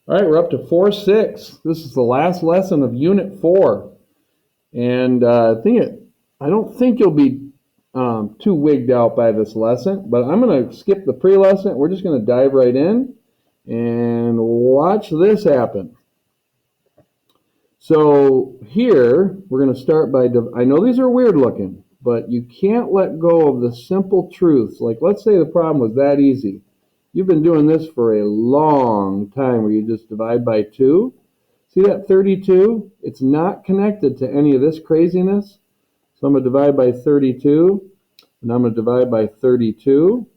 All right, we're up to 4-6. This is the last lesson of Unit 4. And I don't think you'll be too wigged out by this lesson, but I'm going to skip the pre-lesson. We're just going to dive right in and watch this happen. So here, we're going to start by, I know these are weird looking, but you can't let go of the simple truths. Like, let's say the problem was that easy. You've been doing this for a long time where you just divide by 2. See that 32? It's not connected to any of this craziness. So I'm going to divide by 32, and I'm going to divide by 32.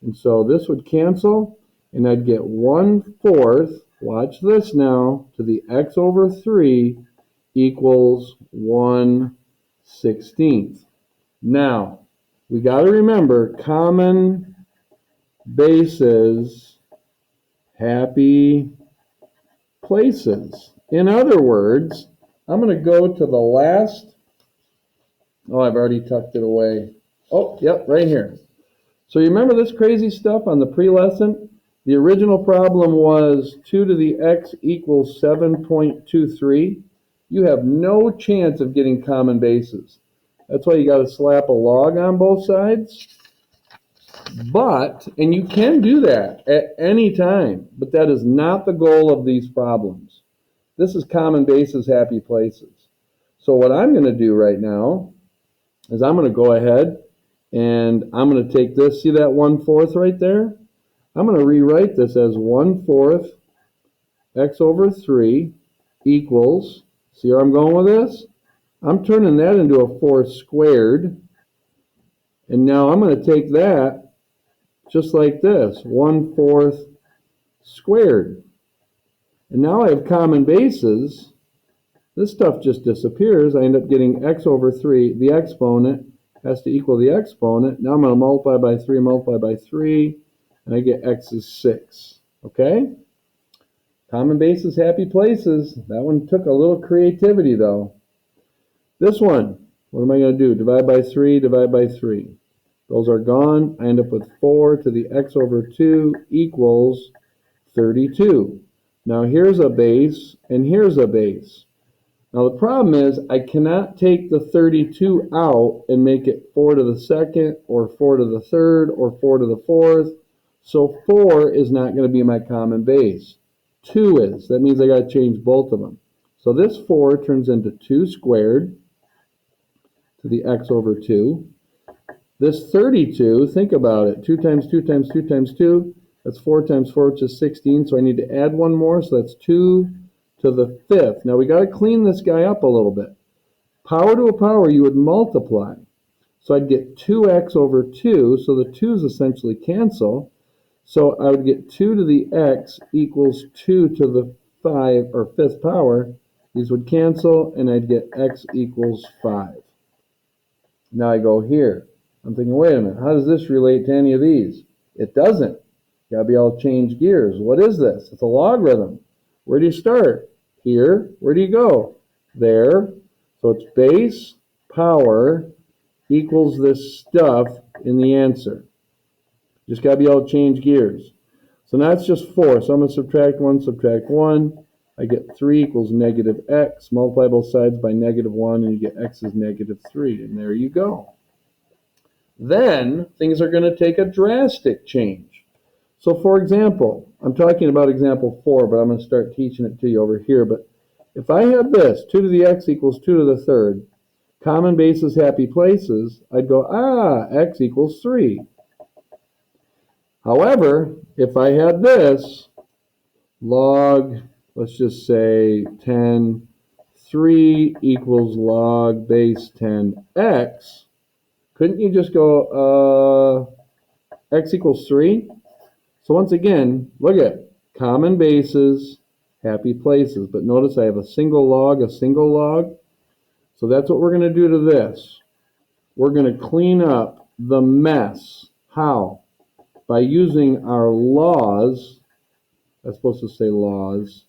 And so this would cancel, and I'd get 1/4, watch this now, to the x over 3 equals 1/16. Now, we got to remember common bases, happy places. In other words, I'm going to go to the last, I've already tucked it away. Oh, yep, right here. So you remember this crazy stuff on the pre-lesson? The original problem was 2 to the x equals 7.23. You have no chance of getting common bases. That's why you got to slap a log on both sides. And you can do that at any time, but that is not the goal of these problems. This is common bases, happy places. So what I'm going to do right now is I'm going to go ahead and I'm going to take this, see that 1/4 right there? I'm going to rewrite this as 1/4 x over 3 equals, see where I'm going with this? I'm turning that into a 4 squared. And now I'm going to take that just like this, 1/4 squared. And now I have common bases. This stuff just disappears. I end up getting x over 3. The exponent has to equal the exponent. Now I'm going to multiply by 3, and I get x is 6. Okay? Common bases, happy places. That one took a little creativity, though. This one, what am I going to do? Divide by 3, divide by 3. Those are gone. I end up with 4 to the x over 2 equals 32. Now here's a base, and here's a base. Now the problem is I cannot take the 32 out and make it 4 to the second, or 4 to the third, or 4 to the fourth. So 4 is not going to be my common base. 2 is. That means I got to change both of them. So this 4 turns into 2 squared to the x over 2. This 32, think about it, 2 times 2 times 2 times 2, that's 4 times 4, which is 16, so I need to add one more, so that's 2 to the 5th. Now we got to clean this guy up a little bit. Power to a power, you would multiply. So I'd get 2x over 2, so the 2's essentially cancel. So I would get 2 to the x equals 2 to the 5, or 5th power. These would cancel, and I'd get x equals 5. Now I go here. I'm thinking, wait a minute, how does this relate to any of these? It doesn't. You gotta be able to change gears. What is this? It's a logarithm. Where do you start? Here. Where do you go? There. So it's base power equals this stuff in the answer. Just gotta be able to change gears. So now it's just 4. So I'm gonna subtract 1. I get 3 equals negative x. Multiply both sides by negative 1, and you get x is negative 3. And there you go. Then things are going to take a drastic change. So for example, I'm talking about example 4, but I'm going to start teaching it to you over here. But if I had this, 2 to the x equals 2 to the third, common bases, happy places, I'd go, x equals 3. However, if I had this, log, let's just say 10, 3 equals log base 10x, couldn't you just go x equals 3? So once again, look at common bases, happy places. But notice I have a single log. So that's what we're going to do to this. We're going to clean up the mess. How? By using our laws. I'm supposed to say laws.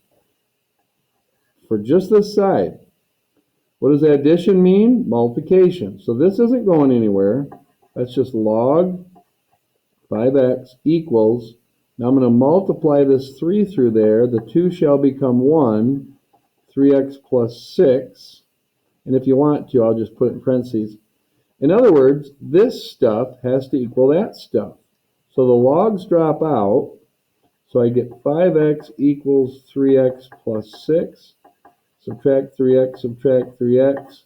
For just this side. What does addition mean? Multiplication. So this isn't going anywhere. That's just log 5x equals Now I'm going to multiply this 3 through there. The 2 shall become 1, 3x plus 6. And if you want to, I'll just put it in parentheses. In other words, this stuff has to equal that stuff. So the logs drop out. So I get 5x equals 3x plus 6. Subtract 3x, subtract 3x.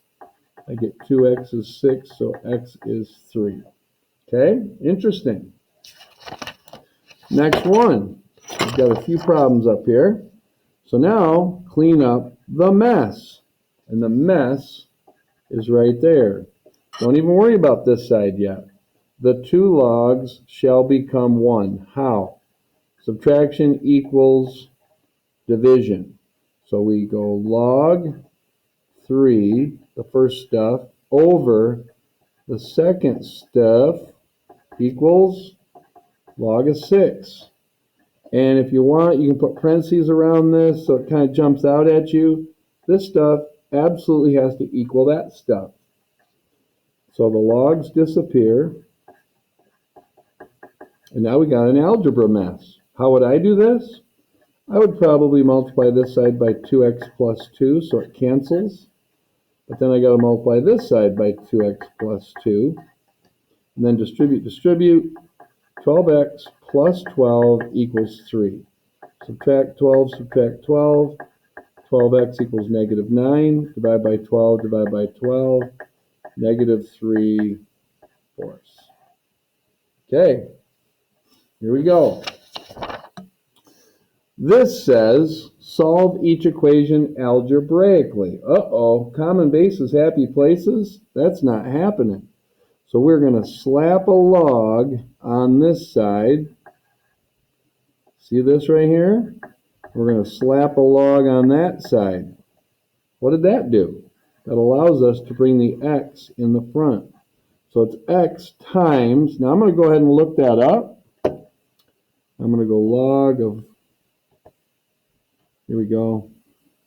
I get 2x is 6, so x is 3. Okay, interesting. Next one. We've got a few problems up here. So now, clean up the mess. And the mess is right there. Don't even worry about this side yet. The 2 logs shall become 1. How? Subtraction equals division. So we go log 3, the first stuff, over the second stuff equals log of 6. And if you want, you can put parentheses around this so it kind of jumps out at you. This stuff absolutely has to equal that stuff. So the logs disappear. And now we got an algebra mess. How would I do this? I would probably multiply this side by 2x plus 2, so it cancels. But then I got to multiply this side by 2x plus 2. And then distribute. 12x plus 12 equals 3. Subtract 12, subtract 12. 12x equals negative 9. Divide by 12, divide by 12. Negative 3 fourths. Okay, here we go. This says solve each equation algebraically. Uh-oh, common bases, happy places? That's not happening. So we're going to slap a log on this side. See this right here? We're going to slap a log on that side. What did that do? That allows us to bring the x in the front. So it's x times, now I'm going to go ahead and look that up. I'm going to go log of, here we go,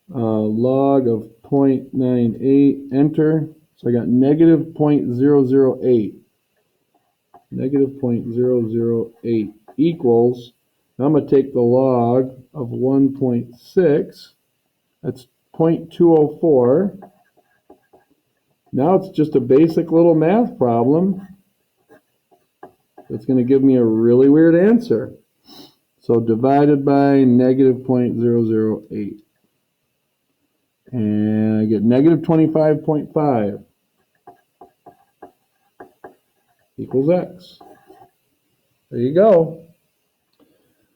log of 0.98, enter. So I got negative 0.008. Negative 0.008 equals, now I'm going to take the log of 1.6, that's 0.204. Now it's just a basic little math problem. It's going to give me a really weird answer. So divided by negative 0.008. And I get negative 25.5 equals x. There you go.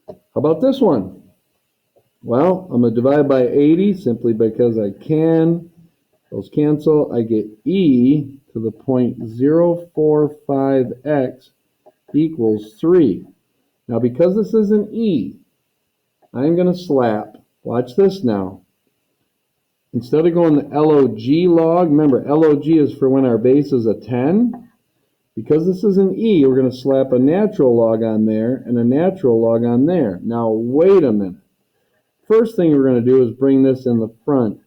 How about this one? Well, I'm going to divide by 80 simply because I can. Those cancel. I get e to the 0.045x equals 3. Now, because this is an e, I'm going to slap. Watch this now. Instead of going the log log, remember log is for when our base is a 10. Because this is an e, we're going to slap a natural log on there and a natural log on there. Now, wait a minute. First thing we're going to do is bring this in the front.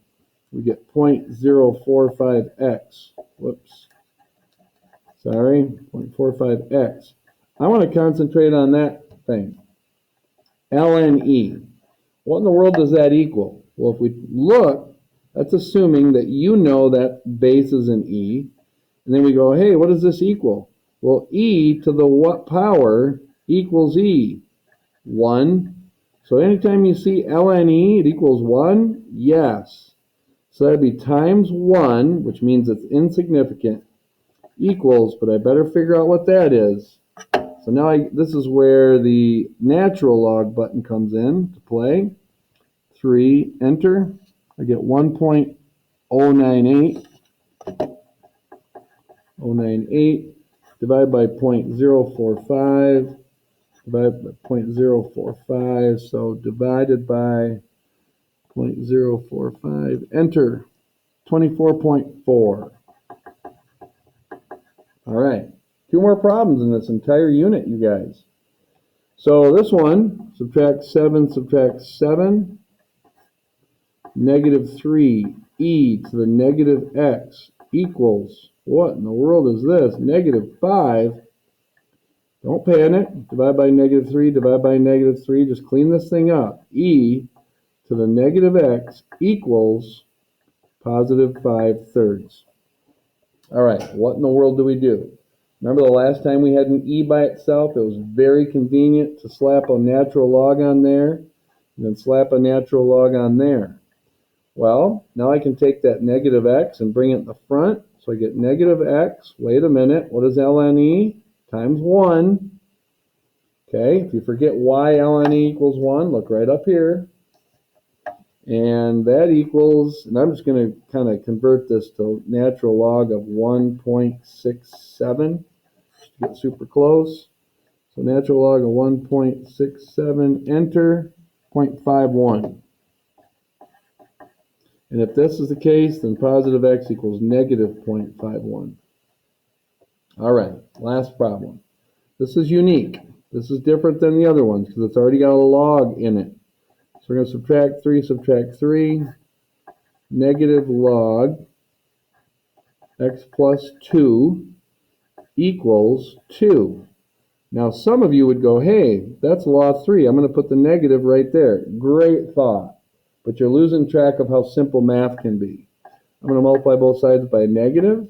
We get 0.045x. Whoops. Sorry, 0.45x. I want to concentrate on that thing. ln. What in the world does that equal? Well, if we look, that's assuming that you know that base is an e. And then we go, hey, what does this equal? Well, e to the what power equals e? 1. So anytime you see ln, it equals 1? Yes. So that'd be times 1, which means it's insignificant, equals, but I better figure out what that is. So now this is where the natural log button comes in to play. 3, enter. I get 1.098. 098 divided by 0.045. Divided by 0.045. So divided by 0.045. Enter. 24.4. All right. 2 more problems in this entire unit, you guys. So this one, subtract 7, subtract 7. Negative 3 e to the negative x equals, what in the world is this? Negative 5 Don't panic. Divide by negative 3, divide by negative 3. Just clean this thing up. E to the negative x equals positive 5/3. All right, what in the world do we do? Remember the last time we had an e by itself? It was very convenient to slap a natural log on there and then slap a natural log on there. Well, now I can take that negative x and bring it in the front. So I get negative x. Wait a minute. What is ln e? Times 1. Okay, if you forget why ln e equals 1, look right up here. And that equals, and I'm just going to kind of convert this to natural log of 1.67 to get super close. So natural log of 1.67, enter, 0.51. And if this is the case, then positive x equals negative 0.51. All right, last problem. This is unique. This is different than the other ones because it's already got a log in it. So we're going to subtract 3, negative log x plus 2 equals 2. Now some of you would go, hey, that's law 3. I'm going to put the negative right there. Great thought. But you're losing track of how simple math can be. I'm going to multiply both sides by negative.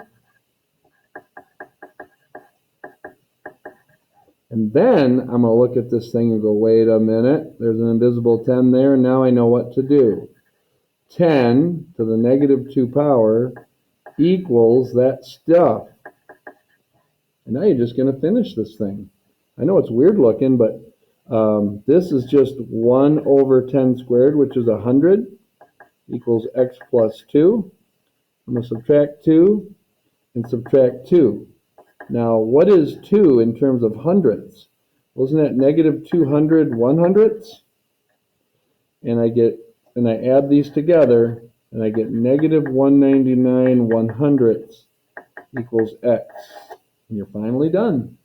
And then I'm going to look at this thing and go, wait a minute. There's an invisible 10 there. And now I know what to do. 10 to the negative 2 power equals that stuff. And now you're just going to finish this thing. I know it's weird looking, but this is just 1 over 10 squared, which is 100, equals x plus 2. I'm going to subtract 2 and subtract 2. Now, what is 2 in terms of hundredths? Wasn't that negative 200 100ths? And I add these together, and I get negative 199 100ths equals x. And you're finally done.